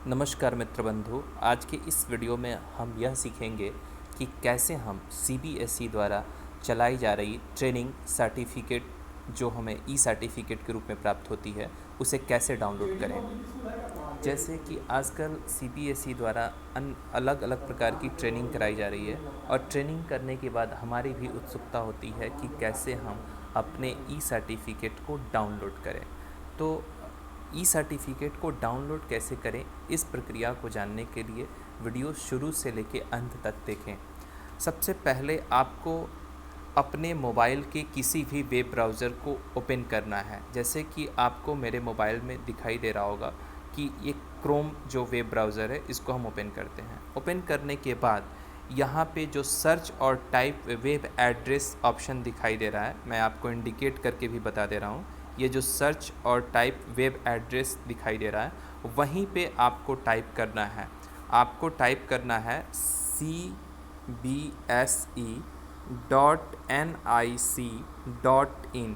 नमस्कार मित्र बंधु। आज के इस वीडियो में हम यह सीखेंगे कि कैसे हम सीबीएसई द्वारा चलाई जा रही ट्रेनिंग सर्टिफिकेट जो हमें ई सर्टिफिकेट के रूप में प्राप्त होती है उसे कैसे डाउनलोड करें। जैसे कि आजकल सीबीएसई द्वारा अलग अलग प्रकार की ट्रेनिंग कराई जा रही है और ट्रेनिंग करने के बाद हमारी भी उत्सुकता होती है कि कैसे हम अपने ई सर्टिफिकेट को डाउनलोड करें। तो ई सर्टिफिकेट को डाउनलोड कैसे करें, इस प्रक्रिया को जानने के लिए वीडियो शुरू से लेकर अंत तक देखें। सबसे पहले आपको अपने मोबाइल के किसी भी वेब ब्राउज़र को ओपन करना है। जैसे कि आपको मेरे मोबाइल में दिखाई दे रहा होगा कि ये क्रोम जो वेब ब्राउज़र है इसको हम ओपन करते हैं। ओपन करने के बाद यहाँ पे जो सर्च और टाइप वेब एड्रेस ऑप्शन दिखाई दे रहा है, मैं आपको इंडिकेट करके भी बता दे रहा हूँ। ये जो सर्च और टाइप वेब एड्रेस दिखाई दे रहा है वहीं पे आपको टाइप करना है। आपको टाइप करना है cbse.nic.in।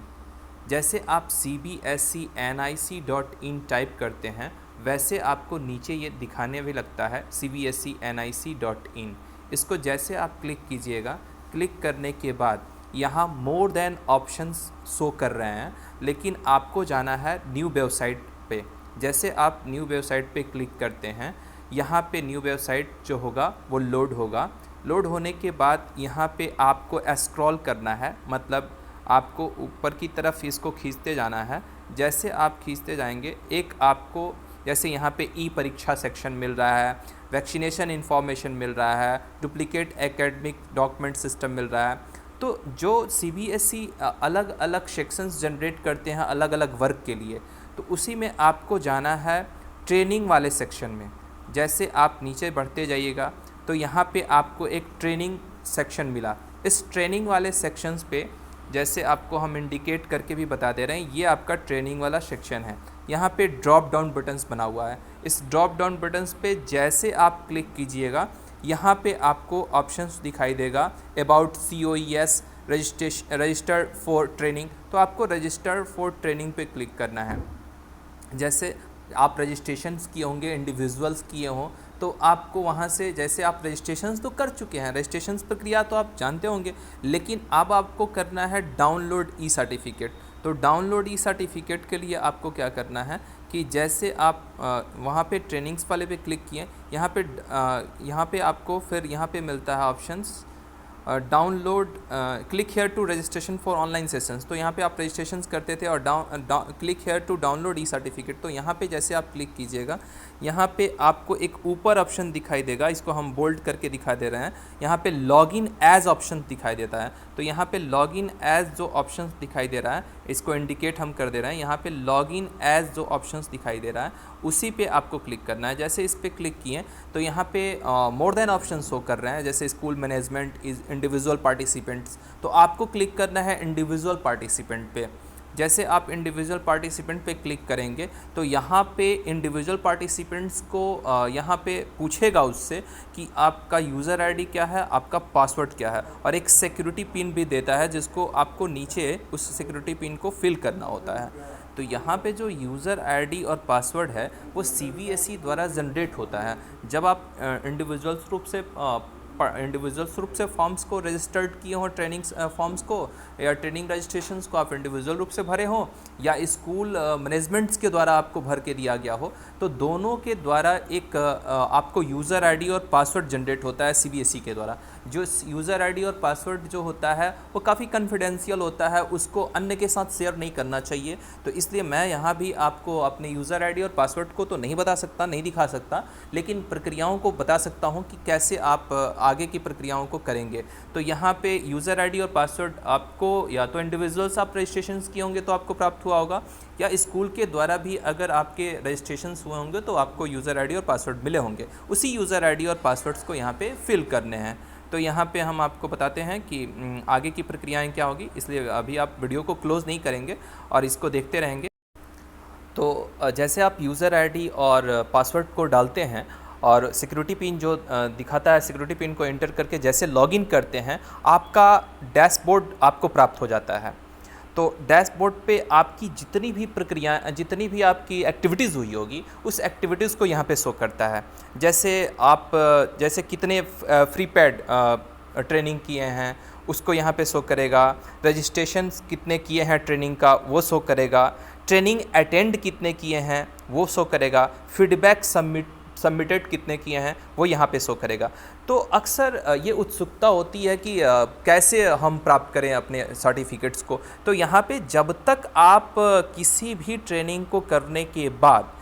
जैसे आप cbse.nic.in टाइप करते हैं वैसे आपको नीचे ये दिखाने भी लगता है cbse.nic.in। इसको जैसे आप क्लिक कीजिएगा, क्लिक करने के बाद यहाँ मोर देन ऑप्शंस शो कर रहे हैं, लेकिन आपको जाना है न्यू वेबसाइट पे। जैसे आप न्यू वेबसाइट पे क्लिक करते हैं, यहाँ पे न्यू वेबसाइट जो होगा वो लोड होगा। लोड होने के बाद यहाँ पे आपको स्क्रॉल करना है, मतलब आपको ऊपर की तरफ इसको खींचते जाना है। जैसे आप खींचते जाएंगे एक आपको जैसे यहाँ पे ई परीक्षा सेक्शन मिल रहा है, वैक्सीनेशन इन्फॉर्मेशन मिल रहा है, डुप्लीकेट एकेडमिक डॉक्यूमेंट सिस्टम मिल रहा है। तो जो सीबीएसई अलग अलग सेक्शंस जनरेट करते हैं अलग अलग वर्ग के लिए, तो उसी में आपको जाना है ट्रेनिंग वाले सेक्शन में। जैसे आप नीचे बढ़ते जाइएगा तो यहाँ पे आपको एक ट्रेनिंग सेक्शन मिला। इस ट्रेनिंग वाले सेक्शंस पे जैसे आपको हम इंडिकेट करके भी बता दे रहे हैं, ये आपका ट्रेनिंग वाला सेक्शन है। यहाँ पे ड्रॉप डाउन बटन्स बना हुआ है। इस ड्रॉप डाउन बटन्स पे जैसे आप क्लिक कीजिएगा, यहाँ पे आपको ऑप्शंस दिखाई देगा about COES registered for training. तो आपको रजिस्टर्ड फॉर ट्रेनिंग पे क्लिक करना है। जैसे आप रजिस्ट्रेशंस किए होंगे, इंडिविजुअल्स किए हों, तो आपको वहाँ से जैसे आप रजिस्ट्रेशंस तो कर चुके हैं, रजिस्ट्रेशंस प्रक्रिया तो आप जानते होंगे, लेकिन अब आपको करना है डाउनलोड ई सर्टिफिकेट। तो डाउनलोड ई सर्टिफिकेट के लिए आपको क्या करना है कि जैसे आप वहाँ पे ट्रेनिंग्स वाले पे क्लिक किए, यहाँ पे आपको फिर यहाँ पे मिलता है options download click here to registration for online sessions. तो यहाँ पे आप रजिस्ट्रेशन करते थे और click here to download e certificate. तो यहाँ पे जैसे आप क्लिक कीजिएगा, यहाँ पे आपको एक ऊपर ऑप्शन दिखाई देगा, इसको हम बोल्ड करके दिखा दे रहे हैं। यहाँ पे लॉगिन एज ऑप्शन दिखाई देता है। तो यहाँ पे लॉगिन एज जो ऑप्शन दिखाई दे रहा है इसको इंडिकेट हम कर दे रहे हैं। यहाँ पे लॉगिन एज जो ऑप्शन दिखाई दे रहा है उसी पे आपको क्लिक करना है। जैसे इस पर क्लिक किए तो यहाँ पे मोर देन ऑप्शन शो कर रहे हैं, जैसे school management is individual participants. तो आपको क्लिक करना है इंडिविजुअल पार्टिसिपेंट पे। जैसे आप इंडिविजुअल पार्टिसिपेंट पे क्लिक करेंगे तो यहाँ पे इंडिविजुअल पार्टिसिपेंट्स को यहाँ पे पूछेगा उससे कि आपका यूज़र आईडी क्या है, आपका पासवर्ड क्या है, और एक सिक्योरिटी पिन भी देता है जिसको आपको नीचे उस सिक्योरिटी पिन को फिल करना होता है। तो यहाँ पे जो यूज़र आईडी और पासवर्ड है वो सीबीएसई द्वारा जनरेट होता है। जब आप इंडिविजुअल्स रूप से फॉर्म्स को रजिस्टर्ड किए हों, ट्रेनिंग फॉर्म्स को या ट्रेनिंग रजिस्ट्रेशंस को आप इंडिविजुअल रूप से भरे हों या स्कूल मैनेजमेंट्स के द्वारा आपको भर के दिया गया हो, तो दोनों के द्वारा एक आपको यूज़र आईडी और पासवर्ड जनरेट होता है सीबीएसई के द्वारा। जो यूज़र आईडी और पासवर्ड जो होता है वो काफ़ी कॉन्फिडेंशियल होता है, उसको अन्य के साथ शेयर नहीं करना चाहिए। तो इसलिए मैं यहाँ भी आपको अपने यूज़र आईडी और पासवर्ड को तो नहीं बता सकता, नहीं दिखा सकता, लेकिन प्रक्रियाओं को बता सकता हूँ कि कैसे आप आगे की प्रक्रियाओं को करेंगे। तो यहाँ पे यूज़र आईडी और पासवर्ड आपको या तो इंडिविजुअल्स आप रजिस्ट्रेशन किए होंगे तो आपको प्राप्त हुआ होगा, या स्कूल के द्वारा भी अगर आपके रजिस्ट्रेशन हुए होंगे तो आपको यूज़र आईडी और पासवर्ड मिले होंगे। उसी यूज़र आईडी और पासवर्ड्स को यहाँ पे फिल करने हैं। तो यहाँ पे हम आपको बताते हैं कि आगे की प्रक्रियाएं क्या होगी, इसलिए अभी आप वीडियो को क्लोज़ नहीं करेंगे और इसको देखते रहेंगे। तो जैसे आप यूज़र आईडी और पासवर्ड को डालते हैं और सिक्योरिटी पिन जो दिखाता है, सिक्योरिटी पिन को एंटर करके जैसे लॉगिन करते हैं, आपका डैशबोर्ड आपको प्राप्त हो जाता है। तो डैशबोर्ड पे आपकी जितनी भी प्रक्रिया, जितनी भी आपकी एक्टिविटीज़ हुई होगी, उस एक्टिविटीज़ को यहाँ पे शो करता है। जैसे आप जैसे कितने फ्री पैड ट्रेनिंग किए हैं उसको यहाँ पे शो करेगा, रजिस्ट्रेशन कितने किए हैं ट्रेनिंग का वो शो करेगा, ट्रेनिंग अटेंड कितने किए हैं वो शो करेगा, फीडबैक सबमिटेड कितने किए हैं वो यहाँ पे शो करेगा। तो अक्सर ये उत्सुकता होती है कि कैसे हम प्राप्त करें अपने सर्टिफिकेट्स को। तो यहाँ पे जब तक आप किसी भी ट्रेनिंग को करने के बाद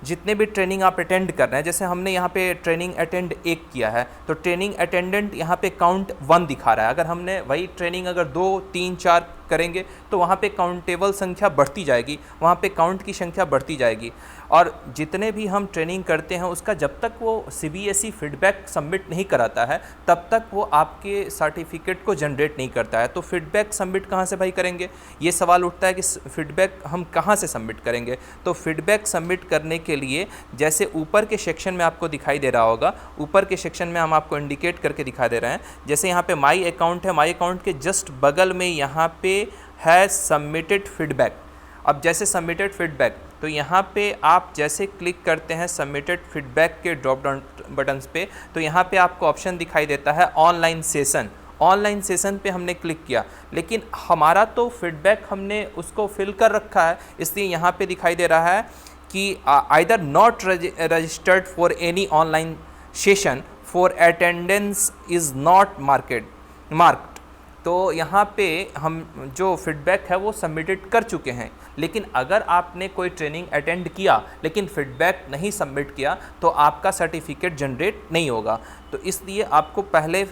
जितने भी ट्रेनिंग आप अटेंड कर रहे हैं, जैसे हमने यहाँ पे ट्रेनिंग अटेंड 1 किया है तो ट्रेनिंग अटेंडेंट यहाँ पे काउंट 1 दिखा रहा है। अगर हमने वही ट्रेनिंग अगर 2, 3, 4 करेंगे तो वहाँ पे काउंटेबल संख्या बढ़ती जाएगी, वहाँ पे काउंट की संख्या बढ़ती जाएगी। और जितने भी हम ट्रेनिंग करते हैं उसका जब तक वो CBSE फीडबैक सबमिट नहीं कराता है तब तक वो आपके सर्टिफिकेट को जनरेट नहीं करता है। तो फीडबैक सबमिट कहाँ से भाई करेंगे, ये सवाल उठता है कि फीडबैक हम कहाँ से सबमिट करेंगे। तो फीडबैक सबमिट करने के लिए जैसे ऊपर के सेक्शन में आपको दिखाई दे रहा होगा, ऊपर के सेक्शन में हम आपको इंडिकेट करके दिखा दे रहे हैं। जैसे यहाँ पे माई अकाउंट है, माई अकाउंट के जस्ट बगल में यहाँ पे है सबमिटेड फीडबैक। अब जैसे सबमिटेड फीडबैक तो यहाँ पे आप जैसे क्लिक करते हैं सबमिटेड फीडबैक के ड्रॉप डाउन बटन्स पे तो यहाँ पे आपको ऑप्शन दिखाई देता है ऑनलाइन सेशन। ऑनलाइन सेशन पे हमने क्लिक किया, लेकिन हमारा तो फीडबैक हमने उसको फिल कर रखा है, इसलिए यहाँ पे दिखाई दे रहा है कि either not registered for any online session for attendance is not marked. तो यहाँ पे हम जो फीडबैक है वो सबमिटेड कर चुके हैं, लेकिन अगर आपने कोई ट्रेनिंग अटेंड किया लेकिन फीडबैक नहीं सबमिट किया तो आपका सर्टिफिकेट जनरेट नहीं होगा। तो इसलिए आपको पहले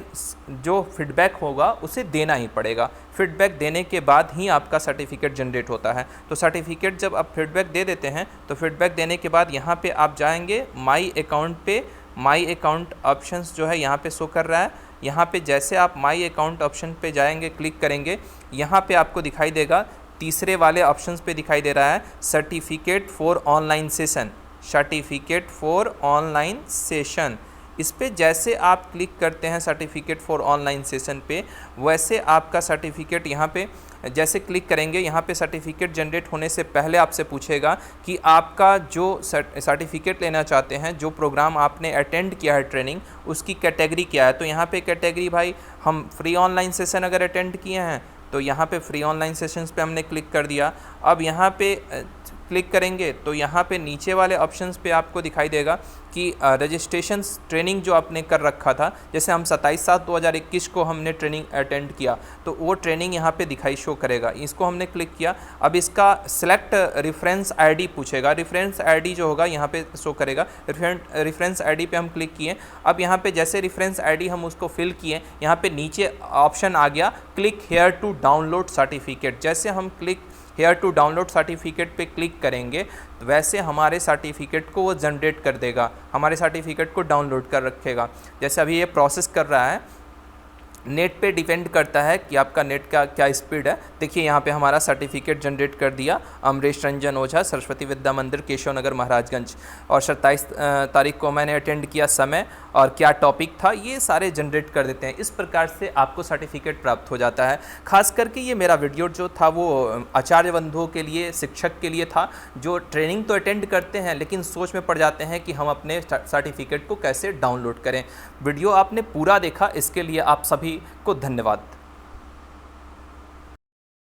जो फीडबैक होगा उसे देना ही पड़ेगा। फीडबैक देने के बाद ही आपका सर्टिफिकेट जनरेट होता है। तो सर्टिफिकेट जब आप फीडबैक दे देते हैं तो फीडबैक देने के बाद यहाँ पे आप जाएंगे माई अकाउंट पे, माई अकाउंट ऑप्शंस जो है यहाँ पे शो कर रहा है। यहाँ पे जैसे आप माई अकाउंट ऑप्शन पे जाएंगे, क्लिक करेंगे, यहाँ पे आपको दिखाई देगा तीसरे वाले ऑप्शंस पे दिखाई दे रहा है certificate for online session, certificate for online session. इस पे जैसे आप क्लिक करते हैं सर्टिफिकेट फॉर ऑनलाइन सेशन पे, वैसे आपका सर्टिफिकेट यहाँ पे जैसे क्लिक करेंगे, यहाँ पे सर्टिफिकेट जनरेट होने से पहले आपसे पूछेगा कि आपका जो सर्टिफिकेट लेना चाहते हैं, जो प्रोग्राम आपने अटेंड किया है ट्रेनिंग, उसकी कैटेगरी क्या है। तो यहाँ पे कैटेगरी भाई हम फ्री ऑनलाइन सेशन अगर अटेंड किए हैं तो यहाँ पे फ्री ऑनलाइन सेशंस पे हमने क्लिक कर दिया। अब यहाँ पे क्लिक करेंगे तो यहाँ पे नीचे वाले ऑप्शंस पे आपको दिखाई देगा कि रजिस्ट्रेशन ट्रेनिंग जो आपने कर रखा था, जैसे हम 27/7/2021 को हमने ट्रेनिंग अटेंड किया तो वो ट्रेनिंग यहाँ पे दिखाई शो करेगा। इसको हमने क्लिक किया। अब इसका सिलेक्ट रेफरेंस आईडी पूछेगा, रेफरेंस आईडी जो होगा यहाँ पे शो करेगा। रेफरेंस आईडी पे हम क्लिक किए। अब यहाँ पे जैसे रेफरेंस आईडी हम उसको फिल किए, यहाँ पे नीचे ऑप्शन आ गया click here to download certificate. जैसे हम click here to download certificate पे क्लिक करेंगे वैसे हमारे सर्टिफिकेट को वो जनरेट कर देगा, हमारे सर्टिफिकेट को डाउनलोड कर रखेगा। जैसे अभी ये प्रोसेस कर रहा है, नेट पे डिपेंड करता है कि आपका नेट का क्या स्पीड है। देखिए यहाँ पे हमारा सर्टिफिकेट जनरेट कर दिया, अमरेश रंजन ओझा, सरस्वती विद्या मंदिर, केशव नगर, महाराजगंज, और 27 तारीख को मैंने अटेंड किया, समय और क्या टॉपिक था, ये सारे जनरेट कर देते हैं। इस प्रकार से आपको सर्टिफिकेट प्राप्त हो जाता है। खास करके ये मेरा वीडियो जो था वो आचार्य बंधुओं के लिए, शिक्षक के लिए था, जो ट्रेनिंग तो अटेंड करते हैं लेकिन सोच में पड़ जाते हैं कि हम अपने सर्टिफिकेट को कैसे डाउनलोड करें। वीडियो आपने पूरा देखा, इसके लिए आप सभी को धन्यवाद।